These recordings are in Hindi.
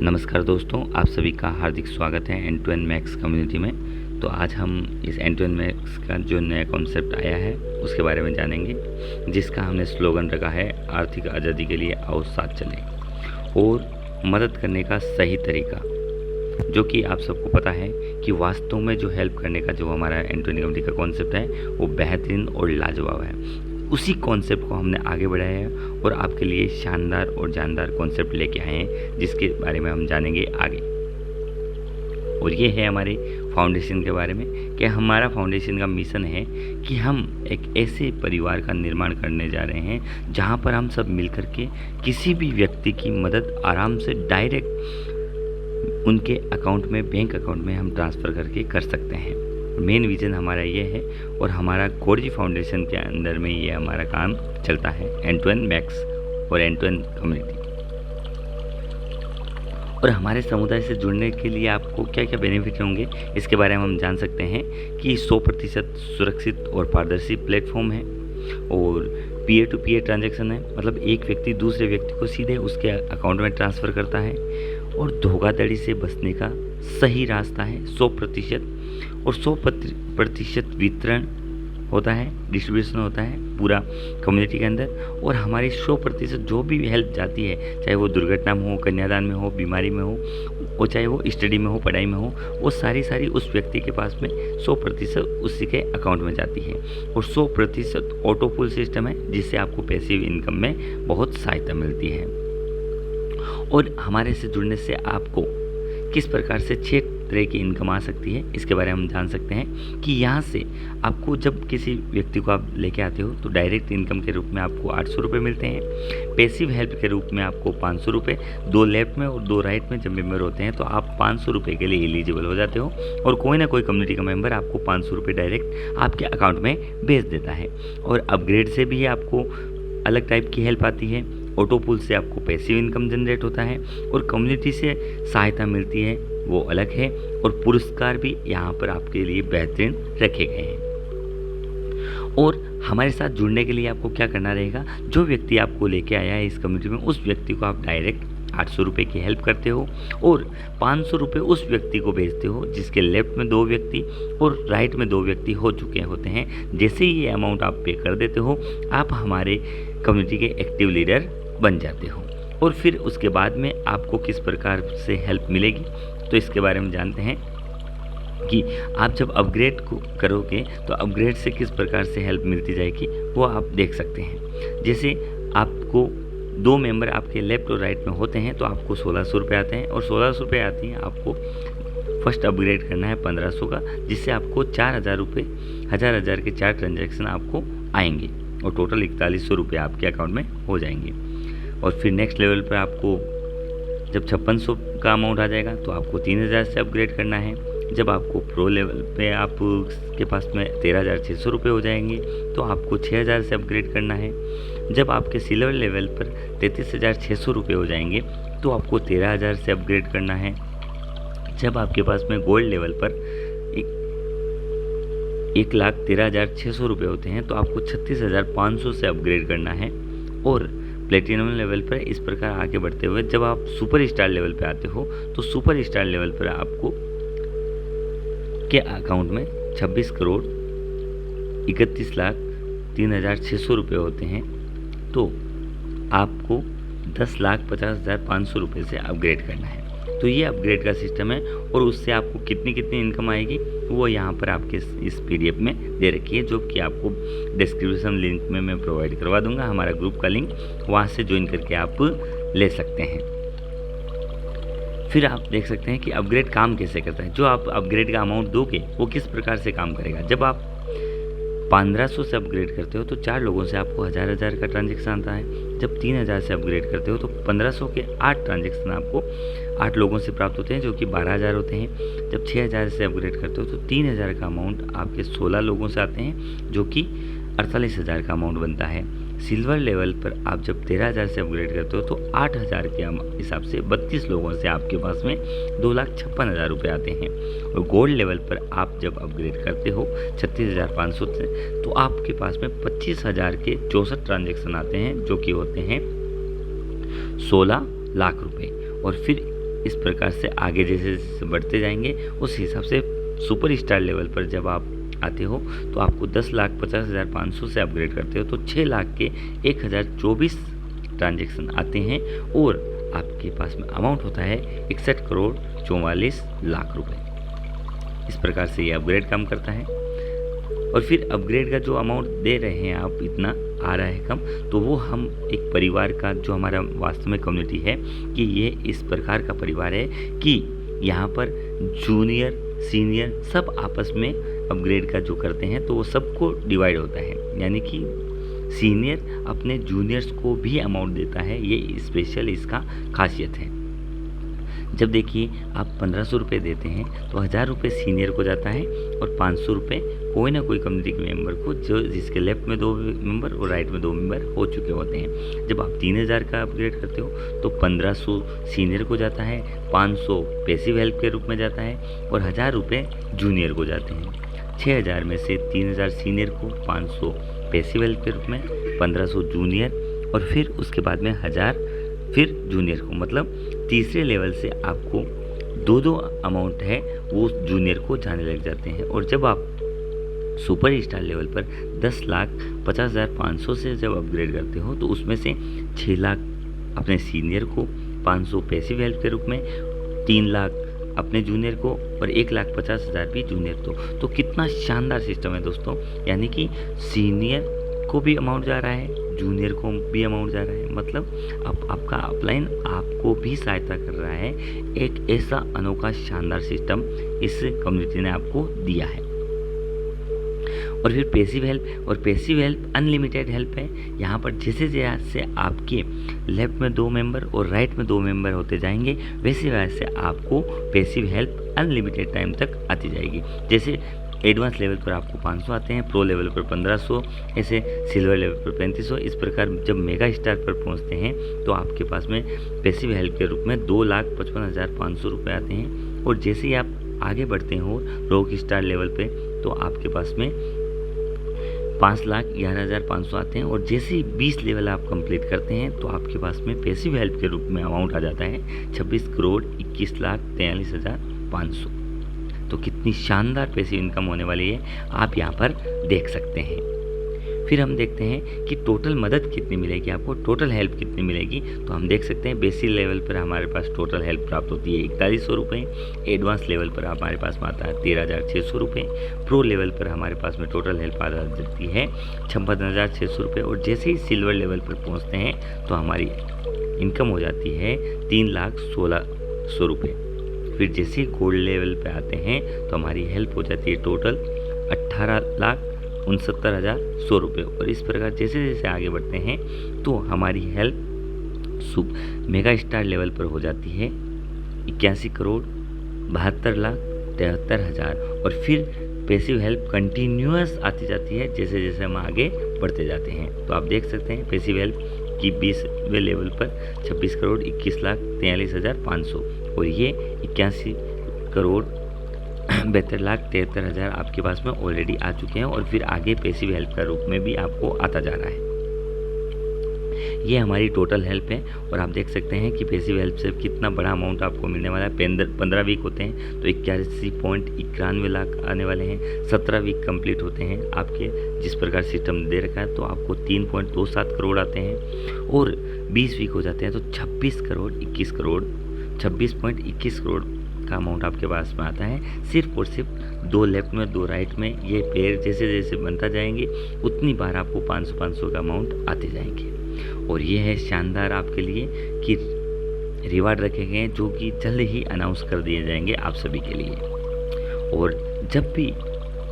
नमस्कार दोस्तों, आप सभी का हार्दिक स्वागत है end to end max community में। तो आज हम इस एंड टू एंड मैक्स का जो नया कॉन्सेप्ट आया है उसके बारे में जानेंगे, जिसका हमने स्लोगन रखा है आर्थिक आज़ादी के लिए आओ साथ चलें, और मदद करने का सही तरीका, जो कि आप सबको पता है कि वास्तव में जो हेल्प करने का जो हमारा एंड टू एंड कम्युनिटी का कॉन्सेप्ट है वो बेहतरीन और लाजवाब है। उसी कॉन्सेप्ट को हमने आगे बढ़ाया है और आपके लिए शानदार और जानदार कॉन्सेप्ट लेके आए हैं, जिसके बारे में हम जानेंगे आगे। और ये है हमारे फाउंडेशन के बारे में कि हमारा फाउंडेशन का मिशन है कि हम एक ऐसे परिवार का निर्माण करने जा रहे हैं जहाँ पर हम सब मिलकर के किसी भी व्यक्ति की मदद आराम से डायरेक्ट उनके अकाउंट में, बैंक अकाउंट में हम ट्रांसफ़र करके कर सकते हैं। मेन विज़न हमारा ये है और हमारा कोरजी फाउंडेशन के अंदर में ये हमारा काम चलता है, एंड टू एंड मैक्स और एंड टू एंड कम्युनिटी। और हमारे समुदाय से जुड़ने के लिए आपको क्या क्या बेनिफिट होंगे इसके बारे में हम जान सकते हैं कि 100% सुरक्षित और पारदर्शी प्लेटफॉर्म है, और पीयर टू पीयर ट्रांजैक्शन है, मतलब एक व्यक्ति दूसरे व्यक्ति को सीधे उसके अकाउंट में ट्रांसफ़र करता है, और धोखाधड़ी से बचने का सही रास्ता है 100%, और 100% वितरण होता है, डिस्ट्रीब्यूशन होता है पूरा कम्युनिटी के अंदर। और हमारी 100% जो भी हेल्प जाती है, चाहे वो दुर्घटना में हो, कन्यादान में हो, बीमारी में हो, और चाहे वो स्टडी में हो, पढ़ाई में हो, वो सारी उस व्यक्ति के पास में 100% उसी के अकाउंट में जाती है। और 100% ऑटो पुल सिस्टम है, जिससे आपको पैसिव इनकम में बहुत सहायता मिलती है। और हमारे से जुड़ने से आपको किस प्रकार से 6 तरह की इनकम आ सकती है इसके बारे में हम जान सकते हैं कि यहाँ से आपको जब किसी व्यक्ति को आप लेके आते हो तो डायरेक्ट इनकम के रूप में आपको 800 रुपये मिलते हैं। पैसिव हेल्प के रूप में आपको 500 रुपये, 2 लेफ्ट में और 2 राइट में जब मेंबर होते हैं तो आप 500 रुपये के लिए एलिजिबल हो जाते हो, और कोई ना कोई कम्युनिटी का मेंबर आपको 500 रुपये डायरेक्ट आपके अकाउंट में भेज देता है। और अपग्रेड से भी आपको अलग टाइप की हेल्प आती है। ऑटो पुल से आपको पैसिव इनकम जनरेट होता है, और कम्युनिटी से सहायता मिलती है, वो अलग है। और पुरस्कार भी यहाँ पर आपके लिए बेहतरीन रखे गए हैं। और हमारे साथ जुड़ने के लिए आपको क्या करना रहेगा, जो व्यक्ति आपको लेके आया है इस कम्युनिटी में, उस व्यक्ति को आप डायरेक्ट 800 रुपये की हेल्प करते हो, और 500 रुपये उस व्यक्ति को भेजते हो जिसके लेफ्ट में 2 व्यक्ति और राइट में 2 व्यक्ति हो चुके होते हैं। जैसे ही ये अमाउंट आप पे कर देते हो, आप हमारे कम्युनिटी के एक्टिव लीडर बन जाते हो। और फिर उसके बाद में आपको किस प्रकार से हेल्प मिलेगी, तो इसके बारे में जानते हैं कि आप जब अपग्रेड को करोगे तो अपग्रेड से किस प्रकार से हेल्प मिलती जाएगी वो आप देख सकते हैं। जैसे आपको 2 मेंबर आपके लेफ्ट और राइट में होते हैं तो आपको 1600 रुपये आते हैं, और 1600 रुपये आती हैं आपको फर्स्ट अपग्रेड करना है 1500 का, जिससे आपको 4000 रुपये, हज़ार के 4 ट्रांजैक्शन आपको आएंगे, और टोटल 4100 रुपये आपके अकाउंट में हो जाएंगे। और फिर नेक्स्ट लेवल पर आपको जब 5600 का अमाउंट आ जाएगा तो आपको 3000 से अपग्रेड करना है। जब आपको प्रो लेवल पे आप के पास में 13600 रुपये हो जाएंगे तो आपको 6000 से अपग्रेड करना है। जब आपके सिल्वर लेवल पर 33600 रुपये हो जाएंगे तो आपको 13000 से अपग्रेड करना है। जब आपके पास में गोल्ड लेवल पर 1,13,600 रुपये होते हैं तो आपको 36,500 से अपग्रेड करना है। और प्लेटिनम लेवल पर इस प्रकार आगे बढ़ते हुए जब आप सुपर स्टार लेवल पे आते हो तो सुपर स्टार लेवल पर आपको के अकाउंट में 26 करोड़ 31,03,600 रुपये होते हैं, तो आपको 10,50,500 रुपये से अपग्रेड करना है। तो ये अपग्रेड का सिस्टम है, और उससे आपको कितनी इनकम आएगी वो यहाँ पर आपके इस PDF में दे रखी है, जो कि आपको डिस्क्रिप्शन लिंक में मैं प्रोवाइड करवा दूंगा, हमारा ग्रुप का लिंक, वहाँ से ज्वाइन करके आप ले सकते हैं। फिर आप देख सकते हैं कि अपग्रेड काम कैसे करता है। जो आप अपग्रेड का अमाउंट दोगे वो किस प्रकार से काम करेगा। जब आप 1500 से अपग्रेड करते हो तो 4 लोगों से आपको 1000 का ट्रांजैक्शन आता है। जब 3000 से अपग्रेड करते हो तो 1500 के 8 ट्रांजैक्शन आपको 8 लोगों से प्राप्त होते हैं, जो कि 12000 होते हैं। जब 6000 से अपग्रेड करते हो तो 3000 का अमाउंट आपके 16 लोगों से आते हैं, जो कि 48000 का अमाउंट बनता है। सिल्वर लेवल पर आप जब 13000 से अपग्रेड करते हो तो 8000 के हिसाब से 32 लोगों से आपके पास में 2,56,000 रुपये आते हैं। और गोल्ड लेवल पर आप जब अपग्रेड करते हो 36,500 से तो आपके पास में 25,000 के 64 ट्रांजैक्शन आते हैं, जो कि होते हैं 16 लाख रुपए। और फिर इस प्रकार से आगे जैसे जैसे बढ़ते जाएंगे उस हिसाब से सुपर स्टार लेवल पर जब आप आते हो तो आपको 10,50,500 से अपग्रेड करते हो तो 6 लाख के 1024 ट्रांजेक्शन आते हैं और आपके पास में अमाउंट होता है 61,44,00,000 रुपए। इस प्रकार से ये अपग्रेड काम करता है। और फिर अपग्रेड का जो अमाउंट दे रहे हैं आप, इतना आ रहा है कम, तो वो हम एक परिवार का, जो हमारा वास्तव में कम्युनिटी है, कि ये इस प्रकार का परिवार है कि यहाँ पर जूनियर सीनियर सब आपस में अपग्रेड का जो करते हैं तो वो सबको डिवाइड होता है, यानी कि सीनियर अपने जूनियर्स को भी अमाउंट देता है। ये स्पेशल इसका खासियत है। जब देखिए आप 1500 रुपये देते हैं तो 1000 रुपये सीनियर को जाता है और 500 रुपये कोई ना कोई कम्युनिटी के मेंबर को, जो जिसके लेफ्ट में 2 मेंबर और राइट में 2 मेंबर हो चुके होते हैं। जब आप 3000 का अपग्रेड करते हो तो 1500 सीनियर को जाता है, 500 पैसिव हेल्प के रूप में जाता है और 1000 रुपये जूनियर को जाते हैं। 6000 में से 3000 सीनियर को, 500 पैसिव हेल्प के रूप में, 1500 जूनियर और फिर उसके बाद में 1000 फिर जूनियर को, मतलब तीसरे लेवल से आपको 2 अमाउंट है वो जूनियर को जाने लग जाते हैं। और जब आप सुपर स्टार लेवल पर 10,50,500 से जब अपग्रेड करते हो तो उसमें से 6 लाख अपने सीनियर को, 500 पैसिव हेल्प के रूप में, 3 लाख अपने जूनियर को और 1,50,000 भी जूनियर को। तो कितना शानदार सिस्टम है दोस्तों, यानी कि सीनियर को भी अमाउंट जा रहा है, जूनियर को भी अमाउंट जा रहा है, मतलब आपका अपलाइन आपको भी सहायता कर रहा है। एक ऐसा अनोखा शानदार सिस्टम इस कम्युनिटी ने आपको दिया है। और फिर पैसिव हेल्प, और पैसिव हेल्प अनलिमिटेड हेल्प है। यहाँ पर जैसे जैसे आपके लेफ्ट में 2 मेंबर और राइट में 2 मेंबर होते जाएंगे वैसे वैसे आपको पैसिव हेल्प अनलिमिटेड टाइम तक आती जाएगी। जैसे एडवांस लेवल पर आपको 500 आते हैं, प्रो लेवल पर 1500, ऐसे सिल्वर लेवल पर 3500। इस प्रकार जब मेगा स्टार पर पहुंचते हैं तो आपके पास में पैसिव हेल्प के रूप में 2,55,500 रुपये आते हैं। और जैसे ही आप आगे बढ़ते हो रॉक स्टार लेवल पे तो आपके पास में 5,11,500 आते हैं। और जैसे ही 20 लेवल आप कंप्लीट करते हैं तो आपके पास में पैसिव हेल्प के रूप में अमाउंट आ जाता है 26,21,43,500। तो कितनी शानदार पैसिव इनकम होने वाली है आप यहाँ पर देख सकते हैं। फिर हम देखते हैं कि टोटल मदद कितनी मिलेगी आपको, टोटल हेल्प कितनी मिलेगी। तो हम देख सकते हैं बेसिक लेवल पर हमारे पास टोटल हेल्प प्राप्त होती है 4100 रुपये, एडवांस लेवल पर हमारे पास में आता है 13,600 रुपये, प्रो लेवल पर हमारे पास में टोटल हेल्प आ जाती है 56,600 रुपये। और जैसे ही सिल्वर लेवल पर पहुँचते हैं तो हमारी इनकम हो जाती है 3,16,000 रुपये। फिर जैसे ही गोल्ड लेवल पे आते हैं तो हमारी हेल्प हो जाती है टोटल 18,69,100 रुपये। और इस प्रकार जैसे जैसे आगे बढ़ते हैं तो हमारी हेल्प मेगा स्टार लेवल पर हो जाती है 81,72,73,000। और फिर पैसिव हेल्प कंटिन्यूअस आती जाती है जैसे जैसे हम आगे बढ़ते जाते हैं। तो आप देख सकते हैं पैसिव हेल्प की 20वें लेवल पर 26,21,43,500 और ये 81,72,73,000 आपके पास में ऑलरेडी आ चुके हैं। और फिर आगे पैसिव हेल्प का रूप में भी आपको आता जा रहा है। ये हमारी टोटल हेल्प है। और आप देख सकते हैं कि पैसिव हेल्प से कितना बड़ा अमाउंट आपको मिलने वाला है। 15 वीक होते हैं तो 81.91 लाख आने वाले हैं। 17 वीक कंप्लीट होते हैं आपके, जिस प्रकार सिस्टम दे रखा है, तो आपको 3.27 करोड़ आते हैं। और 20 वीक हो जाते हैं तो 26.21 करोड़ का अमाउंट आपके पास में आता है। सिर्फ और सिर्फ 2 लेफ्ट में 2 राइट में ये पेयर जैसे जैसे बनता जाएंगे उतनी बार आपको 500 का अमाउंट आते जाएंगे। और ये है शानदार आपके लिए कि रिवार्ड रखे गए हैं जो कि जल्द ही अनाउंस कर दिए जाएंगे आप सभी के लिए। और जब भी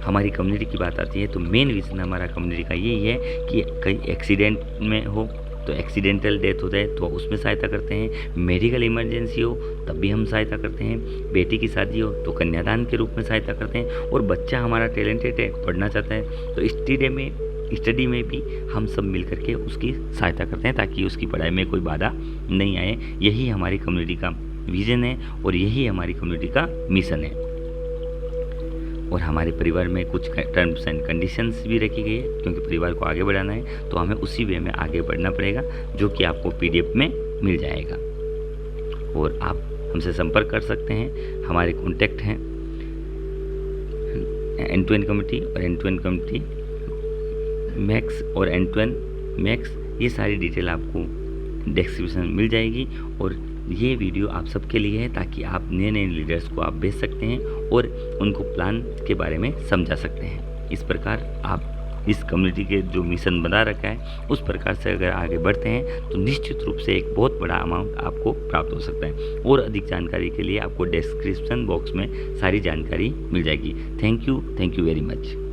हमारी कम्युनिटी की बात आती है तो मेन विजन हमारा कम्युनिटी का यही है कि कहीं एक्सीडेंट में हो तो एक्सीडेंटल डेथ हो जाए तो उसमें सहायता करते हैं, मेडिकल इमरजेंसी हो तब भी हम सहायता करते हैं, बेटी की शादी हो तो कन्यादान के रूप में सहायता करते हैं। और बच्चा हमारा टैलेंटेड है, पढ़ना चाहता है तो स्टडी में भी हम सब मिल करके उसकी सहायता करते हैं ताकि उसकी पढ़ाई में कोई बाधा नहीं आए। यही हमारी कम्युनिटी का विजन है और यही हमारी कम्युनिटी का मिशन है। और हमारे परिवार में कुछ टर्म्स एंड कंडीशंस भी रखी गई है क्योंकि परिवार को आगे बढ़ाना है तो हमें उसी वे में आगे बढ़ना पड़ेगा जो कि आपको PDF में मिल जाएगा। और आप हमसे संपर्क कर सकते हैं। हमारे कॉन्टैक्ट हैं एंड टू एंड कमिटी और end to end committee max और एंड टू एंड मैक्स, ये सारी डिटेल आपको डिस्क्रिप्शन में मिल जाएगी। और ये वीडियो आप सबके लिए है ताकि आप नए नए लीडर्स को आप भेज सकते हैं और उनको प्लान के बारे में समझा सकते हैं। इस प्रकार आप इस कम्युनिटी के जो मिशन बना रखा है उस प्रकार से अगर आगे बढ़ते हैं तो निश्चित रूप से एक बहुत बड़ा अमाउंट आपको प्राप्त हो सकता है। और अधिक जानकारी के लिए आपको डिस्क्रिप्शन बॉक्स में सारी जानकारी मिल जाएगी। Thank you very much.